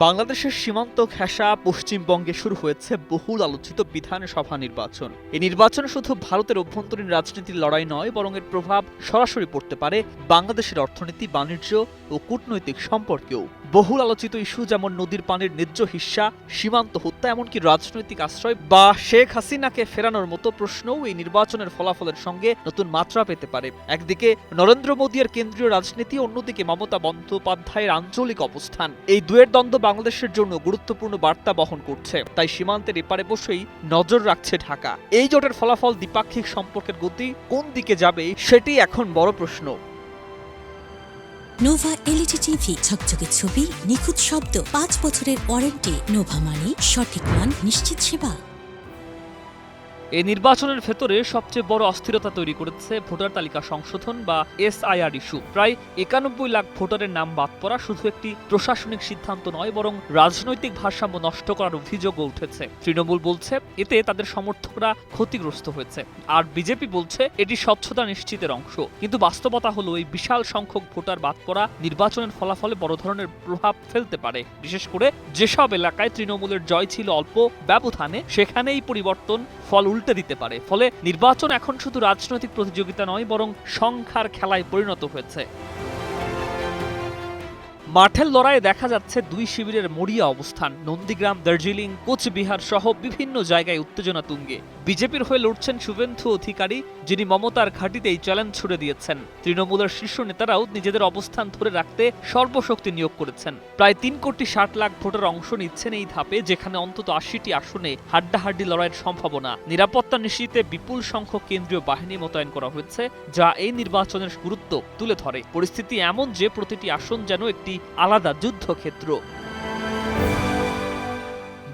বাংলাদেশের সীমান্ত ঘেঁষা পশ্চিমবঙ্গে শুরু হয়েছে বহুল আলোচিত বিধানসভা নির্বাচন। এই নির্বাচন শুধু ভারতের অভ্যন্তরীণ রাজনীতির লড়াই নয়, বরং এর প্রভাব সরাসরি পড়তে পারে বাংলাদেশের অর্থনীতি, বাণিজ্য ও কূটনৈতিক সম্পর্কেও। বহুল আলোচিত ইস্যু যেমন নদীর পানির ন্যায্য হিস্সা, সীমান্ত হত্যা, এমনকি রাজনৈতিক আশ্রয় বা শেখ হাসিনাকে ফেরানোর মতো প্রশ্নও এই নির্বাচনের ফলাফলের সঙ্গে নতুন মাত্রা পেতে পারে। একদিকে নরেন্দ্র মোদী এর কেন্দ্রীয় রাজনীতি, অন্যদিকে মমতা বন্দ্যোপাধ্যায়ের আঞ্চলিক অবস্থান। এই দুয়ের দ্বন্দ্ব বাংলাদেশের জন্য গুরুত্বপূর্ণ বার্তা বহন করছে, তাই সীমান্তের এপারে বসেই নজর রাখছে ঢাকা। এই জোটের ফলাফল দ্বিপাক্ষিক সম্পর্কের গতি কোন দিকে যাবে, সেটি এখন বড় প্রশ্ন। নোভা এলইডি টিভি, ঝকঝকে ছবি, নিখুঁত শব্দ, 5 বছরের ওয়ারেন্টি। নোভা মানি, সঠিক মান, নিশ্চিত সেবা। এই নির্বাচনের ভেতরে সবচেয়ে বড় অস্থিরতা তৈরি করেছে ভোটার তালিকা সংশোধন বা এসআইআর ইস্যু। প্রায় 91 লাখ ভোটারের নাম বাদ পড়া শুধু একটি প্রশাসনিক সিদ্ধান্ত নয়, বরং রাজনৈতিক ভারসাম্য নষ্ট করার অভিযোগও উঠেছে। তৃণমূল বলছে এতে তাদের সমর্থকরা ক্ষতিগ্রস্ত হয়েছে, আর বিজেপি বলছে এটি স্বচ্ছতা নিশ্চিতের অংশ। কিন্তু বাস্তবতা হলো এই বিশাল সংখ্যক ভোটার বাদ পড়া নির্বাচনের ফলাফলে বড় ধরনের প্রভাব ফেলতে পারে। বিশেষ করে যেসব এলাকায় তৃণমূলের জয় ছিল অল্প ব্যবধানে, সেখানেই পরিবর্তন ফল উল্টে দিতে পারে। ফলে নির্বাচন এখন শুধু রাজনৈতিক প্রতিযোগিতা নয়, বরং সংখ্যার খেলায় পরিণত হয়েছে। মাঠের লড়াইয়ে দেখা যাচ্ছে দুই শিবিরের মরিয়া অবস্থান। নন্দীগ্রাম, দার্জিলিং, কোচবিহার সহ বিভিন্ন জায়গায় উত্তেজনা তুঙ্গে। বিজেপির হয়ে লড়ছেন শুভেন্দু অধিকারী, যিনি মমতার ঘাঁটিতেই চ্যালেঞ্জ ছুড়ে দিয়েছেন। তৃণমূলের শীর্ষ নেতারাও নিজেদের অবস্থান ধরে রাখতে সর্বশক্তি নিয়োগ করেছেন। প্রায় 3,60,00,000 ভোটার অংশ নিচ্ছেন এই ধাপে, যেখানে অন্তত 80টি আসনে হাড্ডাহাড্ডি লড়াইয়ের সম্ভাবনা। নিরাপত্তা নিশ্চিতে বিপুল সংখ্যক কেন্দ্রীয় বাহিনী মোতায়েন করা হয়েছে, যা এই নির্বাচনের গুরুত্ব তুলে ধরে। পরিস্থিতি এমন যে প্রতিটি আসন যেন একটি আলাদা যুদ্ধক্ষেত্র।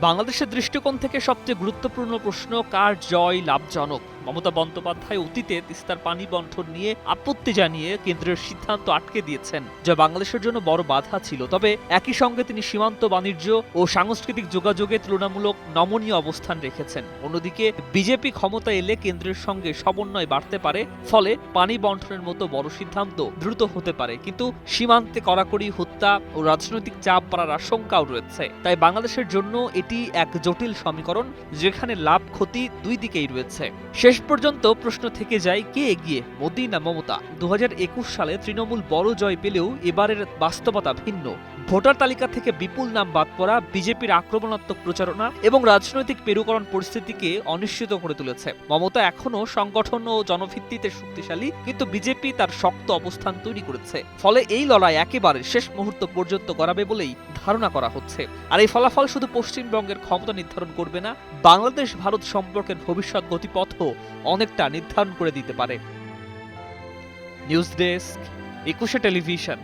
বাংলাদেশের দৃষ্টিকোণ থেকে সবচেয়ে গুরুত্বপূর্ণ প্রশ্ন, কার জয় লাভজনক। মমতা বন্দ্যোপাধ্যায় অতীতে তিস্তার পানি বণ্টন নিয়ে আপত্তি জানিয়ে কেন্দ্রের সিদ্ধান্ত আটকে দিয়েছেন, যা বাংলাদেশের জন্য বড় বাধা ছিল। তবে একই সঙ্গে তিনি সীমান্ত বাণিজ্য ও সাংস্কৃতিক যোগাযোগে তুলনামূলক নমনীয় অবস্থান রেখেছেন। অন্যদিকে বিজেপি ক্ষমতা এলে কেন্দ্রের সঙ্গে সমন্বয় বাড়তে পারে, ফলে পানি বণ্টনের মতো বড় সিদ্ধান্ত দ্রুত হতে পারে। কিন্তু সীমান্তে কড়াকড়ি, হত্যা ও রাজনৈতিক চাপ বাড়ার আশঙ্কাও রয়েছে। তাই বাংলাদেশের জন্য এটি এক জটিল সমীকরণ, যেখানে লাভ ক্ষতি দুই দিকেই রয়েছে। শেষ পর্যন্ত প্রশ্ন থেকে যায়, কে এগিয়ে, মোদী না মমতা? 2021 সালে তৃণমূল বড় জয় পেলেও এবারের বাস্তবতা ভিন্ন। ভোটার তালিকা থেকে বিপুল নাম বাদ পড়া, বিজেপির আক্রমণাত্মক প্রচারণা এবং রাজনৈতিক মেরুকরণ পরিস্থিতিকে অনিশ্চিত করে তুলেছে। মমতা এখনো সংগঠন ও জনভিত্তিতে শক্তিশালী, কিন্তু বিজেপি তার শক্ত অবস্থান তৈরি করেছে। ফলে এই লড়াই একেবারে শেষ মুহূর্ত পর্যন্ত গড়াবে বলেই ধারণা করা হচ্ছে। আর এই ফলাফল শুধু পশ্চিমবঙ্গের ক্ষমতা নির্ধারণ করবে না, বাংলাদেশ ভারত সম্পর্কের ভবিষ্যৎ গতিপথও অনেকটা নির্ধারণ করে দিতে পারে। News desk, 21 television.